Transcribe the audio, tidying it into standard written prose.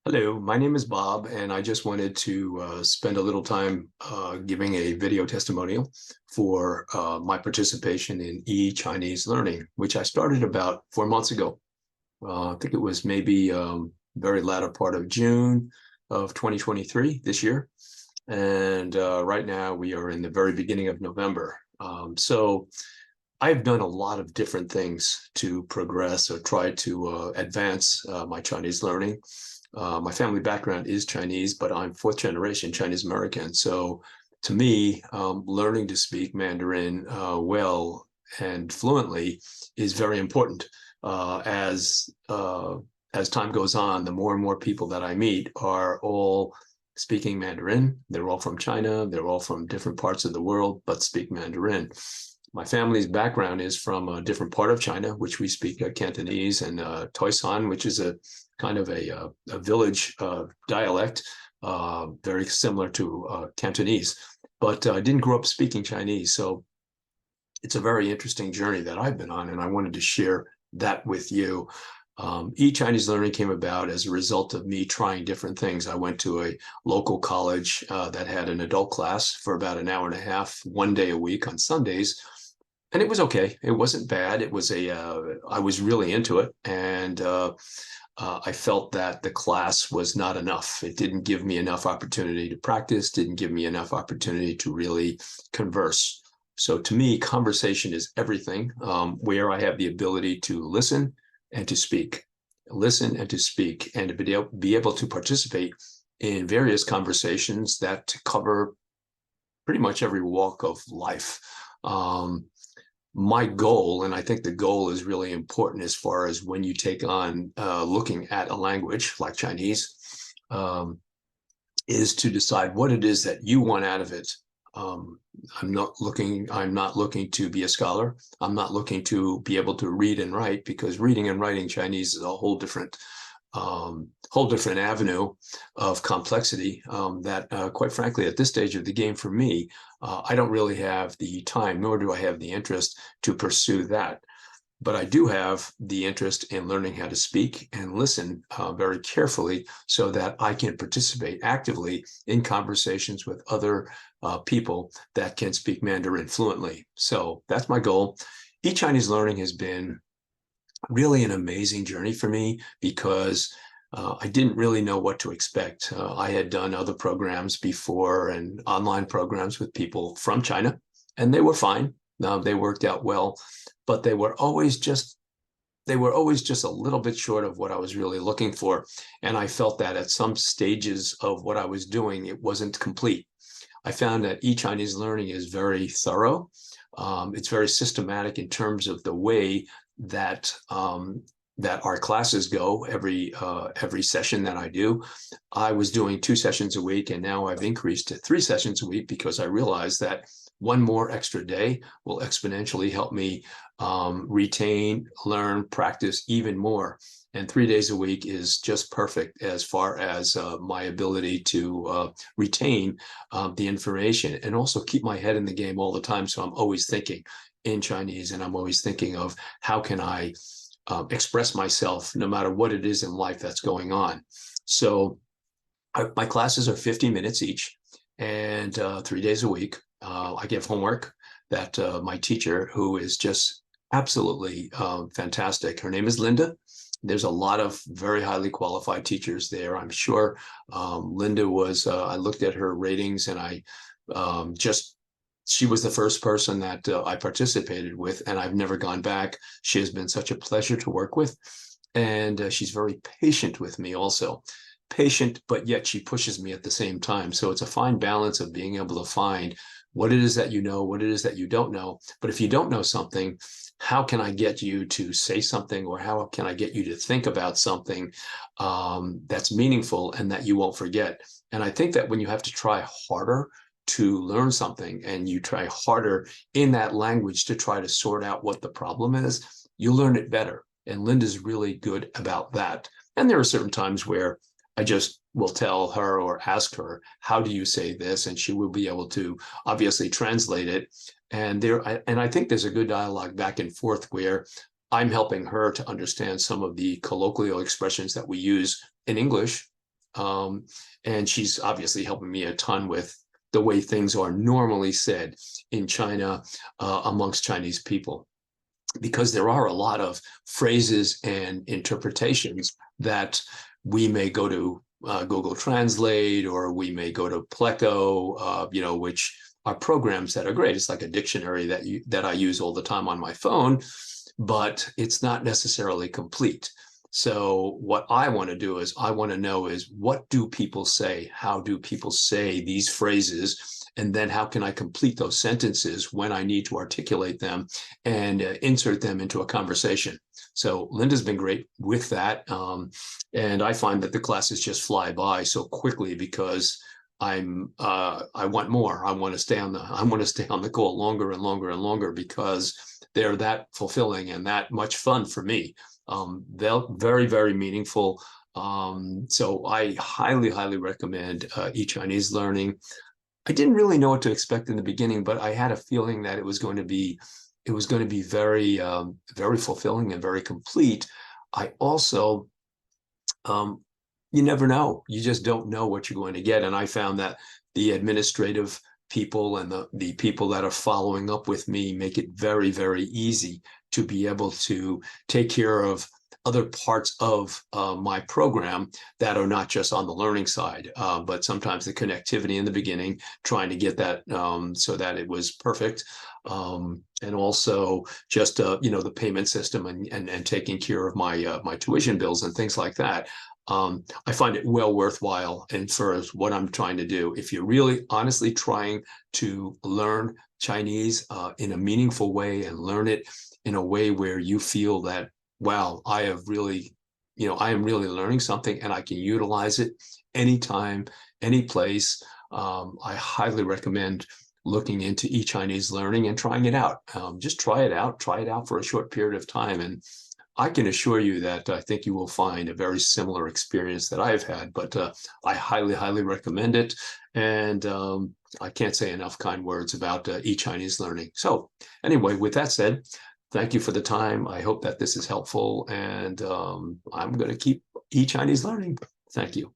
Hello, my name is Bob, and I just wanted to spend a little time giving a video testimonial for my participation in eChinese learning, which I started about 4 months ago. I think it was maybe very latter part of June of 2023 this year. And right now we are in the very beginning of November. So I've done a lot of different things to progress or try to advance my Chinese learning. My family background is Chinese, but I'm fourth generation Chinese American. So to me, learning to speak Mandarin well and fluently is very important. As time goes on, the more and more people that I meet are all speaking Mandarin. They're all from China. They're all from different parts of the world, but speak Mandarin. My family's background is from a different part of China, which we speak Cantonese, and Toisan, which is a kind of a village dialect, very similar to Cantonese. But I didn't grow up speaking Chinese, so it's a very interesting journey that I've been on, and I wanted to share that with you. eChinese learning came about as a result of me trying different things. I went to a local college that had an adult class for about an hour and a half, 1 day a week on Sundays. And it was okay. It wasn't bad. It was I was really into it. And I felt that the class was not enough. It didn't give me enough opportunity to practice, didn't give me enough opportunity to really converse. So to me, conversation is everything, where I have the ability to listen and to speak, and to be able to participate in various conversations that cover pretty much every walk of life. My goal, and I think the goal is really important as far as when you take on looking at a language like Chinese, is to decide what it is that you want out of it. I'm not looking to be a scholar. I'm not looking to be able to read and write, because reading and writing Chinese is a whole different avenue of complexity that, quite frankly, at this stage of the game for me, I don't really have the time, nor do I have the interest to pursue that. But I do have the interest in learning how to speak and listen very carefully so that I can participate actively in conversations with other people that can speak Mandarin fluently. So that's my goal. eChinese learning has been really an amazing journey for me, because I didn't really know what to expect. I had done other programs before and online programs with people from China, and they were fine. They worked out well, but they were always just a little bit short of what I was really looking for. And I felt that at some stages of what I was doing, it wasn't complete. I found that eChinese learning is very thorough. It's very systematic in terms of the way that our classes go every session that I do. I was doing 2 sessions a week, and now I've increased to 3 sessions a week, because I realized that one more extra day will exponentially help me retain, learn, practice even more. And 3 days a week is just perfect as far as my ability to retain the information, and also keep my head in the game all the time. So I'm always thinking in Chinese, and I'm always thinking of how can I express myself no matter what it is in life that's going on. So my classes are 50 minutes each, and 3 days a week. I give homework that my teacher, who is just absolutely fantastic, her name is Linda. There's a lot of very highly qualified teachers there, I'm sure. Linda was, I looked at her ratings, and she was the first person that I participated with, and I've never gone back. She has been such a pleasure to work with, and she's very patient with me also. Patient, but yet she pushes me at the same time. So it's a fine balance of being able to find what it is that you know, what it is that you don't know. But if you don't know something, how can I get you to say something, or how can I get you to think about something that's meaningful and that you won't forget? And I think that when you have to try harder to learn something, and you try harder in that language to try to sort out what the problem is, you learn it better. And Linda's really good about that. And there are certain times where I just will tell her or ask her, how do you say this? And she will be able to obviously translate it. And I think there's a good dialogue back and forth, where I'm helping her to understand some of the colloquial expressions that we use in English, And she's obviously helping me a ton with the way things are normally said in China amongst Chinese people, because there are a lot of phrases and interpretations that we may go to Google Translate, or we may go to Pleco, which are programs that are great. It's like a dictionary that I use all the time on my phone, but it's not necessarily complete. So what I want to do is I want to know is, what do people say? How do people say these phrases? And then how can I complete those sentences when I need to articulate them and insert them into a conversation? So Linda's been great with that. And I find that the classes just fly by so quickly because I want more. I want to stay on the call longer and longer and longer, because they're that fulfilling and that much fun for me. They're very, very meaningful. So I highly, highly recommend eChinese Learning. I didn't really know what to expect in the beginning, but I had a feeling that it was going to be very, very fulfilling and very complete. I also, you never know. You just don't know what you're going to get. And I found that the administrative people and the people that are following up with me make it very, very easy to be able to take care of other parts of my program that are not just on the learning side, but sometimes the connectivity in the beginning, trying to get that so that it was perfect. And also just, the payment system and taking care of my my tuition bills and things like that. I find it well worthwhile. And for what I'm trying to do, if you're really honestly trying to learn Chinese in a meaningful way and learn it in a way where you feel that, wow, I am really learning something and I can utilize it anytime, any place, I highly recommend looking into eChinese Learning and trying it out. Just try it out for a short period of time. And I can assure you that I think you will find a very similar experience that I've had, but I highly, highly recommend it. And I can't say enough kind words about eChinese Learning. So anyway, with that said, thank you for the time. I hope that this is helpful, and I'm going to keep eChinese Learning. Thank you.